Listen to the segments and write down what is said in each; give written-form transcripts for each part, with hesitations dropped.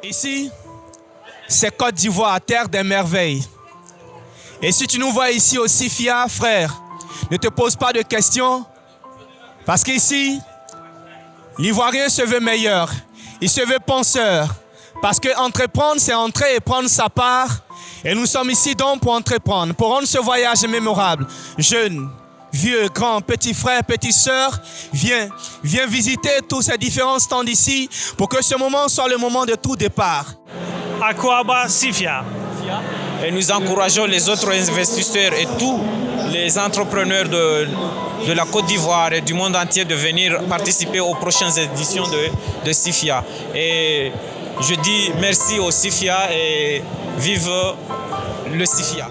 Ici, c'est Côte d'Ivoire, terre des merveilles. Et si tu nous vois ici au CIFIA, frère, ne te pose pas de questions. Parce qu'ici, l'Ivoirien se veut meilleur. Il se veut penseur. Parce que entreprendre, c'est entrer et prendre sa part. Et nous sommes ici donc pour entreprendre, pour rendre ce voyage mémorable. Jeunes, vieux, grands, petits frères, petites sœurs, viens visiter tous ces différents stands ici pour que ce moment soit le moment de tout départ. Akwaaba CIFIA. Et nous encourageons les autres investisseurs et tous les entrepreneurs de la Côte d'Ivoire et du monde entier de venir participer aux prochaines éditions de CIFIA. Et je dis merci au CIFIA et vive le CIFIA.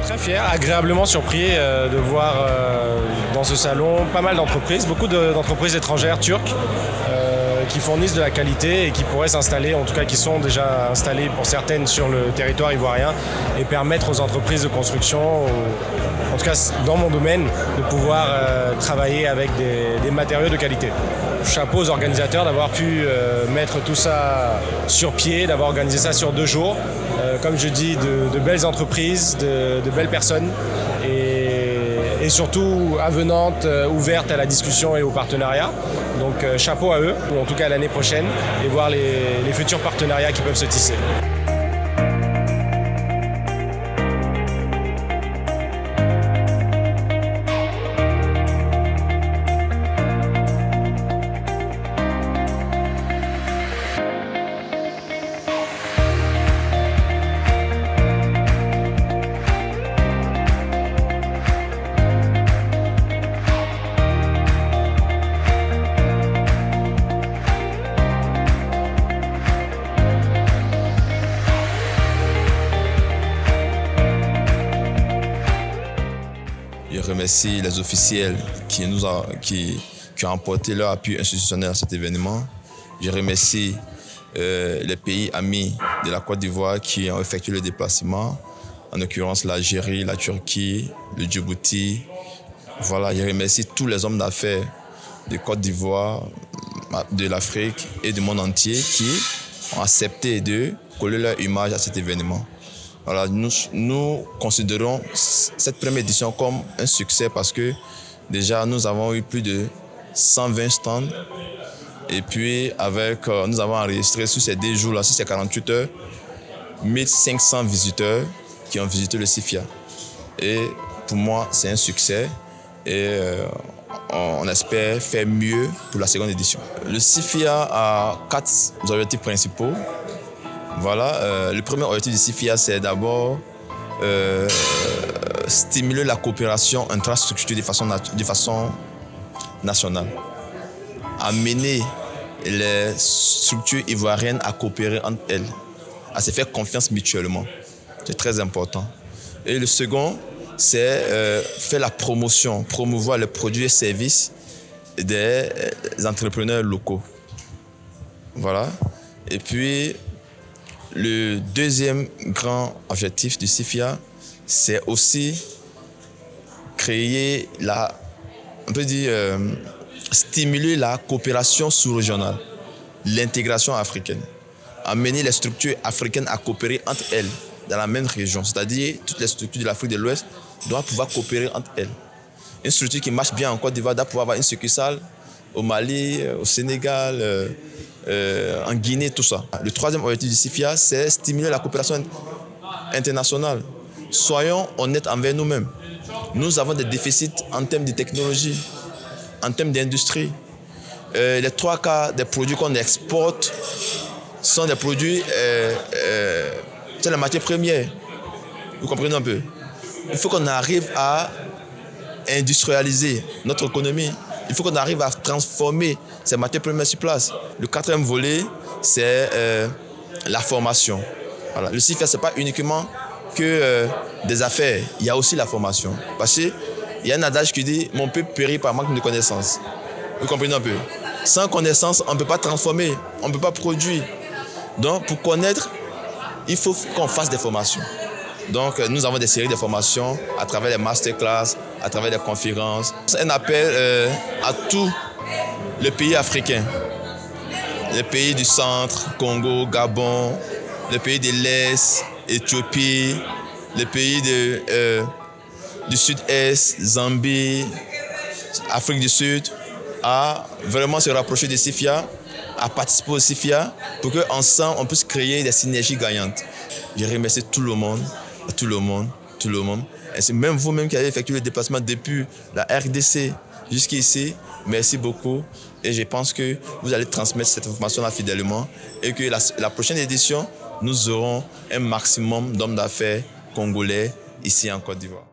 Très fier, agréablement surpris de voir dans ce salon pas mal d'entreprises, beaucoup d'entreprises étrangères turques qui fournissent de la qualité et qui pourraient s'installer, en tout cas qui sont déjà installées pour certaines sur le territoire ivoirien et permettre aux entreprises de construction, en tout cas dans mon domaine, de pouvoir travailler avec des matériaux de qualité. Chapeau aux organisateurs d'avoir pu mettre tout ça sur pied, d'avoir organisé ça sur 2 jours. Comme je dis, de belles entreprises, de belles personnes et surtout avenantes, ouvertes à la discussion et au partenariat. Donc chapeau à eux, ou en tout cas à l'année prochaine, et voir les futurs partenariats qui peuvent se tisser. Je remercie les officiels qui ont apporté leur appui institutionnel à cet événement. Je remercie les pays amis de la Côte d'Ivoire qui ont effectué le déplacement, en l'occurrence l'Algérie, la Turquie, le Djibouti. Voilà, je remercie tous les hommes d'affaires de Côte d'Ivoire, de l'Afrique et du monde entier qui ont accepté de coller leur image à cet événement. Voilà, nous considérons cette première édition comme un succès parce que déjà nous avons eu plus de 120 stands et puis nous avons enregistré sur ces 2 jours-là, sur ces 48 heures, 1500 visiteurs qui ont visité le CIFIA. Et pour moi, c'est un succès et on espère faire mieux pour la seconde édition. Le CIFIA a 4 objectifs principaux. Voilà, le premier objectif du CIFIA, c'est d'abord stimuler la coopération infrastructure de façon nationale. Amener les structures ivoiriennes à coopérer entre elles, à se faire confiance mutuellement. C'est très important. Et le second, c'est faire la promotion, promouvoir les produits et services des entrepreneurs locaux. Voilà. Et puis, le deuxième grand objectif du CIFIA, c'est aussi créer stimuler la coopération sous-régionale, l'intégration africaine, amener les structures africaines à coopérer entre elles dans la même région, c'est-à-dire toutes les structures de l'Afrique de l'Ouest doivent pouvoir coopérer entre elles. Une structure qui marche bien en Côte d'Ivoire doit pouvoir avoir une succursale au Mali, au Sénégal, en Guinée, tout ça. Le troisième objectif du CIFIA, c'est stimuler la coopération internationale. Soyons honnêtes envers nous-mêmes. Nous avons des déficits en termes de technologie, en termes d'industrie. Les 3 quarts des produits qu'on exporte sont des produits, c'est la matière première. Vous comprenez un peu? Il faut qu'on arrive à industrialiser notre économie. Il faut qu'on arrive à transformer ces matières premières sur place. Le 4e volet, c'est la formation. Voilà. Le CIFIA, ce n'est pas uniquement que des affaires, il y a aussi la formation. Parce qu'il y a un adage qui dit « Mon peuple périt par manque de connaissances ». Vous comprenez un peu? Sans connaissance, on ne peut pas transformer, on ne peut pas produire. Donc, pour connaître, il faut qu'on fasse des formations. Donc, nous avons des séries de formations à travers les masterclass, à travers des conférences. C'est un appel à tous les pays africains, les pays du centre, Congo, Gabon, les pays de l'Est, Éthiopie, les pays du Sud-Est, Zambie, Afrique du Sud, à vraiment se rapprocher de CIFIA, à participer au CIFIA pour qu'ensemble on puisse créer des synergies gagnantes. Je remercie tout le monde. Et c'est même vous-même qui avez effectué le déplacement depuis la RDC jusqu'ici. Merci beaucoup. Et je pense que vous allez transmettre cette information-là fidèlement et que la prochaine édition, nous aurons un maximum d'hommes d'affaires congolais ici en Côte d'Ivoire.